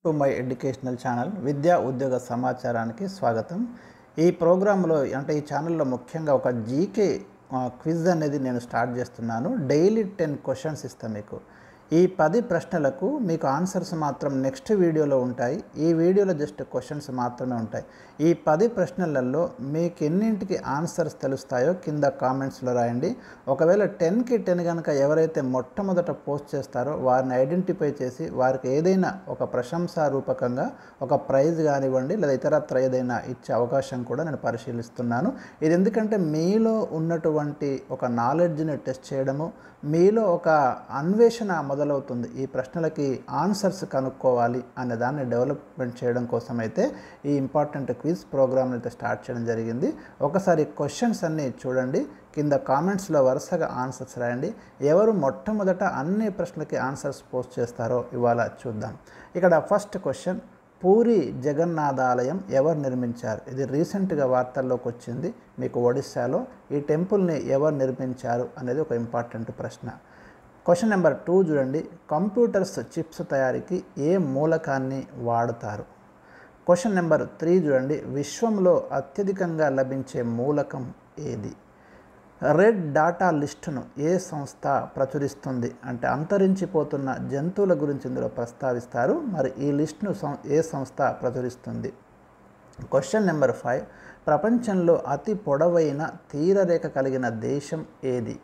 To my educational channel విద్యా ఉద్యోగ సమాచారానికి స్వాగతం। ఈ ప్రోగ్రాంలో అంటే ఈ ఛానల్లో ముఖ్యంగా ఒక జీకే క్విజ్ అనేది నేను స్టార్ట్ చేస్తున్నాను। డైలీ 10 క్వశ్చన్స్ ఇస్తాను మీకు। ఈ 10 ప్రశ్నలకు మీకు ఆన్సర్స్ మాత్రం నెక్స్ట్ వీడియోలో ఉంటాయి। ఈ వీడియోలో జస్ట్ క్వశ్చన్స్ మాత్రమే ఉంటాయి। ఈ 10 ప్రశ్నలలో మీకు ఎన్నింటికి ఆన్సర్స్ తెలుస్తాయో కింద కామెంట్స్లో రాయండి। ఒకవేళ 10కి 10 కనుక ఎవరైతే మొట్టమొదట పోస్ట్ చేస్తారో వారిని ఐడెంటిఫై చేసి వారికి ఏదైనా ఒక ప్రశంసా రూపకంగా ఒక ప్రైజ్ కానివ్వండి లేదా ఇతరత్ర ఏదైనా ఇచ్చే అవకాశం కూడా నేను పరిశీలిస్తున్నాను। ఇది ఎందుకంటే మీలో ఉన్నటువంటి ఒక నాలెడ్జ్ని టెస్ట్ చేయడము, మీలో ఒక అన్వేషణ మొదలవుతుంది। ఈ ప్రశ్నలకి ఆన్సర్స్ కనుక్కోవాలి అనే దాన్ని డెవలప్మెంట్ చేయడం కోసం అయితే ఈ ఇంపార్టెంట్ క్విజ్ ప్రోగ్రామ్ అయితే స్టార్ట్ చేయడం జరిగింది। ఒకసారి క్వశ్చన్స్ అన్నీ చూడండి, కింద కామెంట్స్లో వరుసగా ఆన్సర్స్ రాయండి। ఎవరు మొట్టమొదట అన్ని ప్రశ్నలకి ఆన్సర్స్ పోస్ట్ చేస్తారో ఇవాళ చూద్దాం। ఇక్కడ ఫస్ట్ క్వశ్చన్, పూరి జగన్నాథాలయం ఎవరు నిర్మించారు? ఇది రీసెంట్గా వార్తల్లోకి వచ్చింది। మీకు ఒడిస్సాలో ఈ టెంపుల్ని ఎవరు నిర్మించారు అనేది ఒక ఇంపార్టెంట్ ప్రశ్న। క్వశ్చన్ నెంబర్ 2 చూడండి, కంప్యూటర్స్ చిప్స్ తయారీకి ఏ మూలకాన్ని వాడతారు? క్వశ్చన్ నెంబర్ 3 చూడండి, విశ్వంలో అత్యధికంగా లభించే మూలకం ఏది? రెడ్ డాటా లిస్టును ఏ సంస్థ ప్రచురిస్తుంది? అంటే అంతరించిపోతున్న జంతువుల గురించి ఇందులో ప్రస్తావిస్తారు। మరి ఈ లిస్టును ఏ సంస్థ ప్రచురిస్తుంది? క్వశ్చన్ నెంబర్ 5, ప్రపంచంలో అతి పొడవైన తీరరేఖ కలిగిన దేశం ఏది?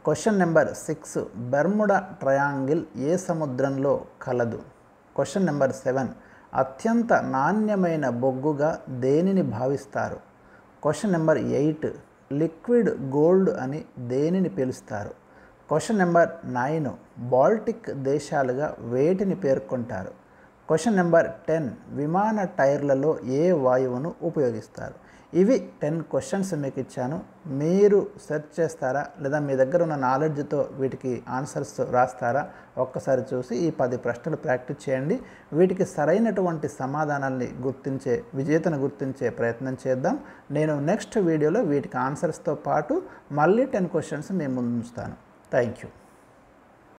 క్వశ్చన్ నెంబర్ 6, బెర్ముడా ట్రయాంగిల్ ఏ సముద్రంలో కలదు? క్వశ్చన్ నెంబర్ 7, అత్యంత నాణ్యమైన బొగ్గుగా దేనిని భావిస్తారు? క్వశ్చన్ నెంబర్ 8, లిక్విడ్ గోల్డ్ అని దేనిని పిలుస్తారు? క్వశ్చన్ నెంబర్ 9, బాల్టిక్ దేశాలుగా వేటిని పేర్కొంటారు? క్వశ్చన్ నెంబర్ 10, విమాన టైర్లలో ఏ వాయువును ఉపయోగిస్తారు? ఇవి 10 క్వశ్చన్స్ మీకు ఇచ్చాను। మీరు సెర్చ్ చేస్తారా లేదా మీ దగ్గర ఉన్న నాలెడ్జ్తో వీటికి ఆన్సర్స్ రాస్తారా? ఒక్కసారి చూసి ఈ 10 ప్రశ్నలు ప్రాక్టీస్ చేయండి। వీటికి సరైనటువంటి సమాధానాల్ని గుర్తించే విజేతను గుర్తించే ప్రయత్నం చేద్దాం। నేను నెక్స్ట్ వీడియోలో వీటికి ఆన్సర్స్తో పాటు మళ్ళీ 10 క్వశ్చన్స్ మేము ముందు ఉంచుతాను। Thank you.